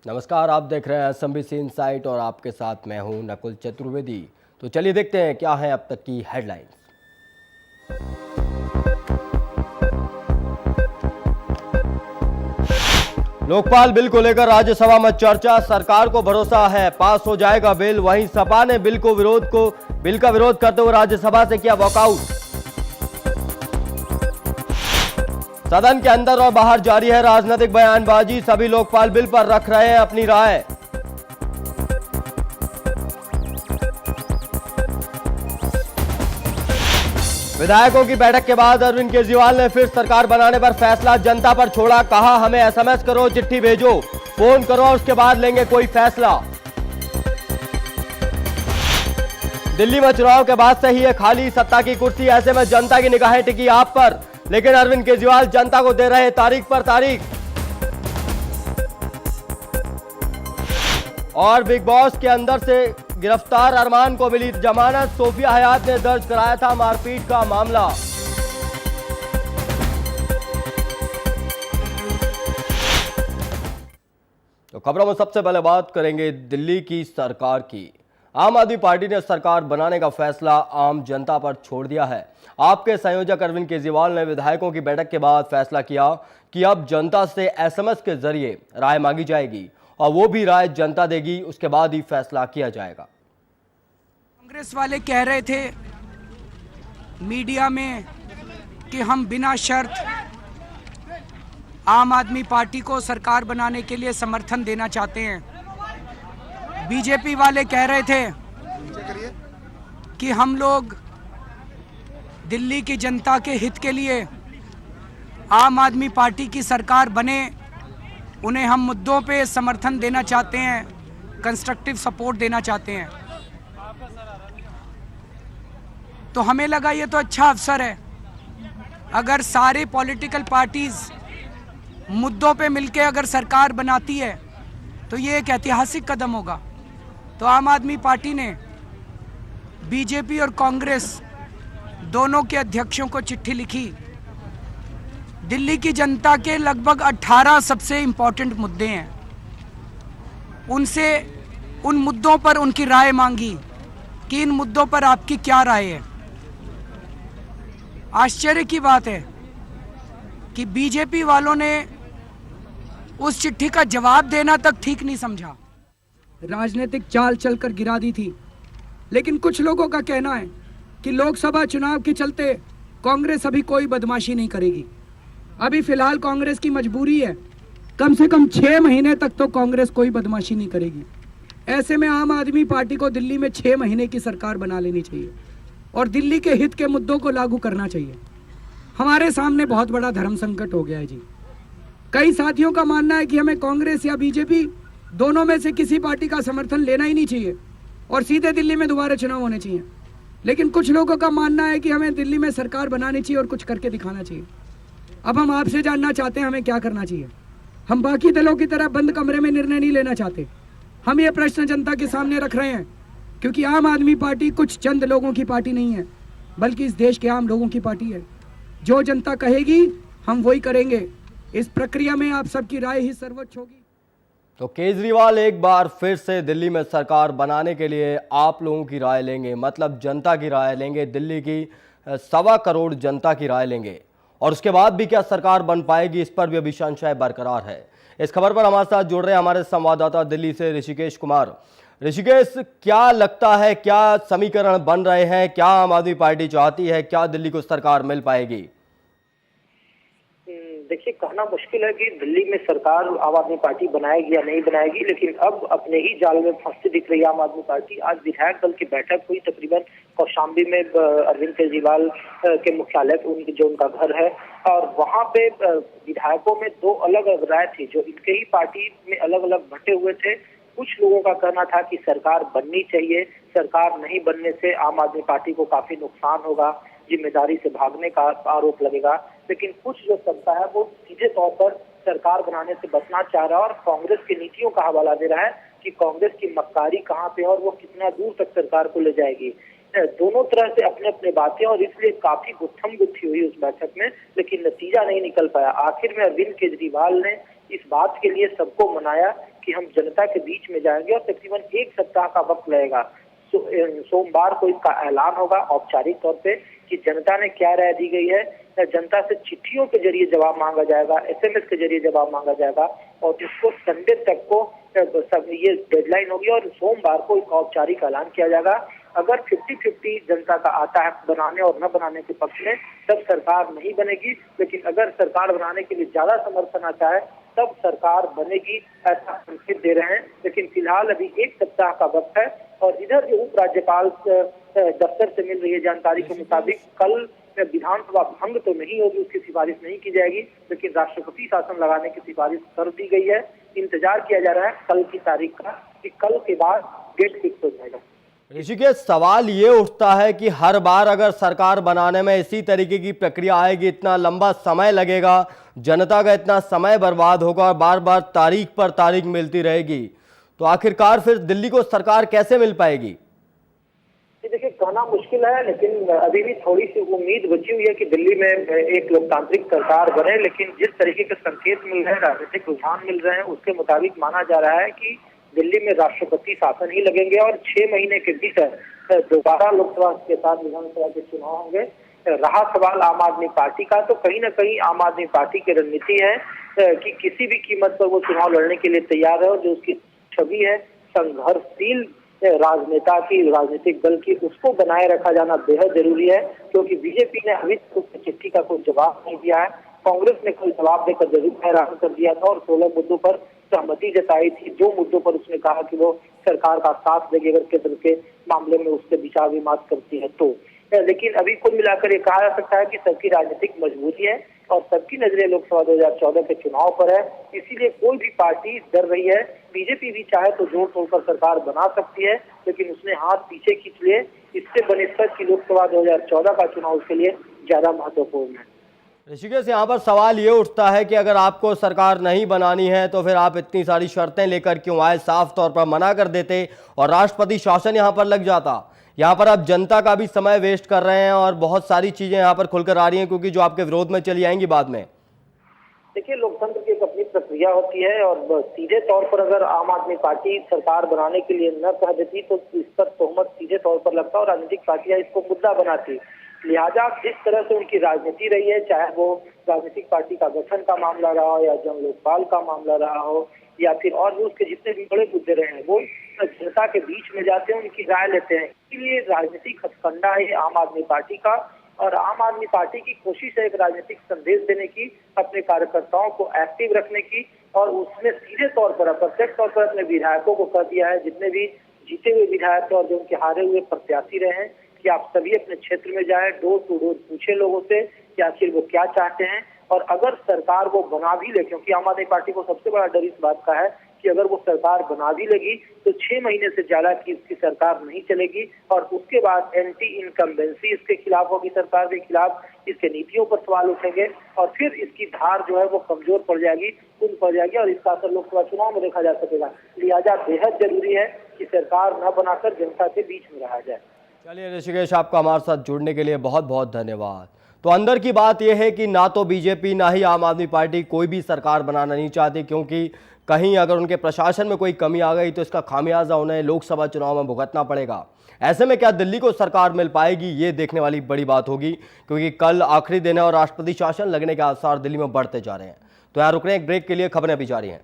नमस्कार, आप देख रहे हैं SMBC इनसाइट और आपके साथ मैं हूं नकुल चतुर्वेदी। तो चलिए देखते हैं क्या है अब तक की हेडलाइंस। लोकपाल बिल को लेकर राज्यसभा में चर्चा, सरकार को भरोसा है पास हो जाएगा बिल। वहीं सपा ने बिल का विरोध करते हुए राज्यसभा से किया वॉकआउट। सदन के अंदर और बाहर जारी है राजनीतिक बयानबाजी, सभी लोकपाल बिल पर रख रहे हैं अपनी राय। विधायकों की बैठक के बाद अरविंद केजरीवाल ने फिर सरकार बनाने पर फैसला जनता पर छोड़ा। कहा, हमें SMS करो, चिट्ठी भेजो, फोन करो और उसके बाद लेंगे कोई फैसला। दिल्ली में चुनाव के बाद से ही है खाली सत्ता की कुर्सी, ऐसे में जनता की निगाहें टिकी आप पर, लेकिन अरविंद केजरीवाल जनता को दे रहे तारीख पर तारीख। और बिग बॉस के अंदर से गिरफ्तार अरमान को मिली जमानत, सोफिया हयात ने दर्ज कराया था मारपीट का मामला। तो खबरों में सबसे पहले बात करेंगे दिल्ली की सरकार की। आम आदमी पार्टी ने सरकार बनाने का फैसला आम जनता पर छोड़ दिया है। आपके संयोजक अरविंद केजरीवाल ने विधायकों की बैठक के बाद फैसला किया कि अब जनता से SMS के जरिए राय मांगी जाएगी और वो भी राय जनता देगी, उसके बाद ही फैसला किया जाएगा। कांग्रेस वाले कह रहे थे मीडिया में कि हम बिना शर्त आम आदमी पार्टी को सरकार बनाने के लिए समर्थन देना चाहते हैं। बीजेपी वाले कह रहे थे कि हम लोग दिल्ली की जनता के हित के लिए आम आदमी पार्टी की सरकार बने, उन्हें हम मुद्दों पे समर्थन देना चाहते हैं, कंस्ट्रक्टिव सपोर्ट देना चाहते हैं। तो हमें लगा ये तो अच्छा अवसर है, अगर सारे पॉलिटिकल पार्टीज मुद्दों पे मिलके अगर सरकार बनाती है तो ये एक ऐतिहासिक कदम होगा। तो आम आदमी पार्टी ने बीजेपी और कांग्रेस दोनों के अध्यक्षों को चिट्ठी लिखी। दिल्ली की जनता के लगभग 18 सबसे इंपॉर्टेंट मुद्दे हैं, उनसे उन मुद्दों पर उनकी राय मांगी कि इन मुद्दों पर आपकी क्या राय है। आश्चर्य की बात है कि बीजेपी वालों ने उस चिट्ठी का जवाब देना तक ठीक नहीं समझा, राजनीतिक चाल चलकर गिरा दी थी। लेकिन कुछ लोगों का कहना है कि लोकसभा चुनाव के चलते कांग्रेस अभी कोई बदमाशी नहीं करेगी। अभी फिलहाल कांग्रेस की मजबूरी है, कम से कम 6 महीने तक तो कांग्रेस कोई बदमाशी नहीं करेगी। ऐसे में आम आदमी पार्टी को दिल्ली में 6 महीने की सरकार बना लेनी चाहिए और दिल्ली के हित के मुद्दों को लागू करना चाहिए। हमारे सामने बहुत बड़ा धर्म संकट हो गया है जी। कई साथियों का मानना है कि हमें कांग्रेस या बीजेपी दोनों में से किसी पार्टी का समर्थन लेना ही नहीं चाहिए और सीधे दिल्ली में दोबारा चुनाव होने चाहिए। लेकिन कुछ लोगों का मानना है कि हमें दिल्ली में सरकार बनानी चाहिए और कुछ करके दिखाना चाहिए। अब हम आपसे जानना चाहते हैं हमें क्या करना चाहिए। हम बाकी दलों की तरह बंद कमरे में निर्णय नहीं लेना चाहते। हम ये प्रश्न जनता के सामने रख रहे हैं क्योंकि आम आदमी पार्टी कुछ चंद लोगों की पार्टी नहीं है, बल्कि इस देश के आम लोगों की पार्टी है। जो जनता कहेगी हम वही करेंगे। इस प्रक्रिया में आप सबकी राय ही सर्वोच्च होगी। तो केजरीवाल एक बार फिर से दिल्ली में सरकार बनाने के लिए आप लोगों की राय लेंगे, मतलब जनता की राय लेंगे, दिल्ली की 1.25 करोड़ जनता की राय लेंगे। और उसके बाद भी क्या सरकार बन पाएगी, इस पर भी अभी संशय बरकरार है। इस खबर पर हमारे साथ जुड़ रहे हैं हमारे संवाददाता दिल्ली से ऋषिकेश कुमार। ऋषिकेश, क्या लगता है, क्या समीकरण बन रहे हैं, क्या आम आदमी पार्टी चाहती है, क्या दिल्ली को सरकार मिल पाएगी? देखिए, कहना मुश्किल है कि दिल्ली में सरकार आम आदमी पार्टी बनाएगी या नहीं बनाएगी, लेकिन अब अपने ही जाल में फंसती दिख रही है आम आदमी पार्टी। आज विधायक दल की बैठक हुई तकरीबन कौशाम्बी में, अरविंद केजरीवाल के मुख्यालय जो उनका घर है, और वहां पे विधायकों में 2 अलग अलग राय थी जो इनके ही पार्टी में अलग अलग बंटे हुए थे। कुछ लोगों का कहना था कि सरकार बननी चाहिए, सरकार नहीं बनने से आम आदमी पार्टी को काफी नुकसान होगा, जिम्मेदारी से भागने का आरोप लगेगा। लेकिन कुछ जो सत्ता है वो सीधे तौर पर सरकार बनाने से बचना चाह रहा है और कांग्रेस की नीतियों का हवाला दे रहा है कि कांग्रेस की मक्कारी कहाँ पे है और वो कितना दूर तक सरकार को ले जाएगी। दोनों तरह से अपने अपने बातें, और इसलिए काफी गुत्थम गुत्थी हुई उस बैठक में, लेकिन नतीजा नहीं निकल पाया। आखिर में अरविंद केजरीवाल ने इस बात के लिए सबको मनाया कि हम जनता के बीच में जाएंगे और तकरीबन 1 सप्ताह का वक्त लगेगा। सोमवार को इसका ऐलान होगा औपचारिक तौर पे कि जनता ने क्या राय दी गई है। जनता से चिट्ठियों के जरिए जवाब मांगा जाएगा, SMS के जरिए जवाब मांगा जाएगा और इसको संडे तक को ये डेडलाइन होगी और सोमवार को इसका औपचारिक ऐलान किया जाएगा। अगर 50-50 जनता का आता है बनाने और न बनाने के पक्ष में, तब सरकार नहीं बनेगी। लेकिन अगर सरकार बनाने के लिए ज्यादा समर्थन आता है तब सरकार बनेगी, ऐसा संकेत दे रहे हैं। लेकिन फिलहाल अभी 1 सप्ताह का वक्त है। और इधर जो उपराज्यपाल दफ्तर से मिल रही है जानकारी के मुताबिक कल विधानसभा भंग तो नहीं होगी, उसकी सिफारिश नहीं की जाएगी, लेकिन राष्ट्रपति शासन लगाने की सिफारिश कर दी गई है। इंतजार किया जा रहा है कल की तारीख का कि कल के बाद डेट फिक्स हो जाएगा। ऋषिकेश, सवाल ये उठता है कि हर बार अगर सरकार बनाने में इसी तरीके की प्रक्रिया आएगी, इतना लंबा समय लगेगा, जनता का इतना समय बर्बाद होगा और बार बार तारीख पर तारीख मिलती रहेगी, तो आखिरकार फिर दिल्ली को सरकार कैसे मिल पाएगी? देखिए, कहना मुश्किल है, लेकिन अभी भी थोड़ी सी उम्मीद बची हुई है कि दिल्ली में एक लोकतांत्रिक सरकार बने। लेकिन जिस तरीके के संकेत मिल रहे हैं, राजनीतिक रुझान मिल रहे हैं, उसके मुताबिक माना जा रहा है कि दिल्ली में राष्ट्रपति शासन ही लगेंगे और 6 महीने के भीतर दोबारा लोकसभा के साथ विधानसभा के चुनाव होंगे। रहा सवाल आम आदमी पार्टी का, तो कहीं ना कहीं आम आदमी पार्टी की रणनीति है कि किसी भी कीमत पर वो चुनाव लड़ने के लिए तैयार है और जो उसकी छवि है संघर्षशील राजनेता की, राजनीतिक दल की, उसको बनाए रखा जाना बेहद जरूरी है। क्योंकि बीजेपी ने अभी तक चिट्ठी का कोई जवाब नहीं दिया है। कांग्रेस ने कोई जवाब देकर जरूर हैरान कर दिया था और 16 मुद्दों पर सहमति जताई थी। जो मुद्दों पर उसने कहा कि वो सरकार का साथ देगी अगर केंद्र के मामले में उससे विचार विमर्श करती है तो। लेकिन अभी कुल मिलाकर ये कहा जा सकता है कि सबकी राजनीतिक मजबूरी है और सबकी नजरें लोकसभा 2014 के चुनाव पर है। इसीलिए कोई भी पार्टी डर रही है। बीजेपी भी चाहे तो जोड़ तोड़कर सरकार बना सकती है, लेकिन उसने हाथ पीछे खींच लिए। इससे बनिस्बत की लोकसभा 2014 का चुनाव उसके लिए ज्यादा महत्वपूर्ण है। ऋषिकेश, यहाँ पर सवाल ये उठता है कि अगर आपको सरकार नहीं बनानी है तो फिर आप इतनी सारी शर्तें लेकर क्यों आए? साफ तौर पर मना कर देते और राष्ट्रपति शासन यहाँ पर लग जाता। यहाँ पर आप जनता का भी समय वेस्ट कर रहे हैं और बहुत सारी चीजें यहाँ पर खुलकर आ रही हैं, क्योंकि जो आपके विरोध में चली आएंगी बाद में। देखिए, लोकतंत्र की एक अपनी प्रक्रिया होती है और सीधे तौर पर अगर आम आदमी पार्टी सरकार बनाने के लिए न कह देती तो इस पर तोहमत सीधे तौर पर लगता और राजनीतिक पार्टियां इसको मुद्दा बनाती। लिहाजा जिस तरह से उनकी राजनीति रही है, चाहे वो राजनीतिक पार्टी का गठन का मामला रहा हो या जन लोकपाल का मामला रहा हो या फिर और भी उसके जितने भी बड़े मुद्दे रहे हैं, वो जनता के बीच में जाते हैं, उनकी राय लेते हैं। इसलिए राजनीतिक हथकंडा है आम आदमी पार्टी का और आम आदमी पार्टी की कोशिश है एक राजनीतिक संदेश देने की, अपने कार्यकर्ताओं को एक्टिव रखने की और उसमें सीधे तौर पर अप्रत्यक्ष तौर पर अपने विधायकों को कह दिया है, जितने भी जीते हुए विधायक और जो उनके हारे हुए प्रत्याशी रहे हैं, कि आप सभी अपने क्षेत्र में जाए, डोर टू डोर पूछे लोगों से कि आखिर वो क्या चाहते हैं। और अगर सरकार वो बना भी ले, क्योंकि आम आदमी पार्टी को सबसे बड़ा डर इस बात का है कि अगर वो सरकार बना भी लेगी तो 6 महीने से ज्यादा की इसकी सरकार नहीं चलेगी और उसके बाद एंटी इनकम्बेंसी इसके खिलाफ होगी, सरकार के खिलाफ, इसके नीतियों पर सवाल उठेंगे और फिर इसकी धार जो है वो कमजोर पड़ जाएगी, कुंद पड़ जाएगी और इसका असर लोकसभा चुनाव में देखा जा सकेगा। लिहाजा बेहद जरूरी है कि सरकार न बनाकर जनता के बीच में रहा जाए। चलिए ऋषिकेश, आपका हमारे साथ जुड़ने के लिए बहुत बहुत धन्यवाद। तो अंदर की बात यह है कि ना तो बीजेपी ना ही आम आदमी पार्टी कोई भी सरकार बनाना नहीं चाहती, क्योंकि कहीं अगर उनके प्रशासन में कोई कमी आ गई तो इसका खामियाजा उन्हें लोकसभा चुनाव में भुगतना पड़ेगा। ऐसे में क्या दिल्ली को सरकार मिल पाएगी, ये देखने वाली बड़ी बात होगी, क्योंकि कल आखिरी दिन है और राष्ट्रपति शासन लगने के आसार दिल्ली में बढ़ते जा रहे हैं। तो यहाँ रुक रहे हैं एक ब्रेक के लिए, खबरें अभी जारी हैं।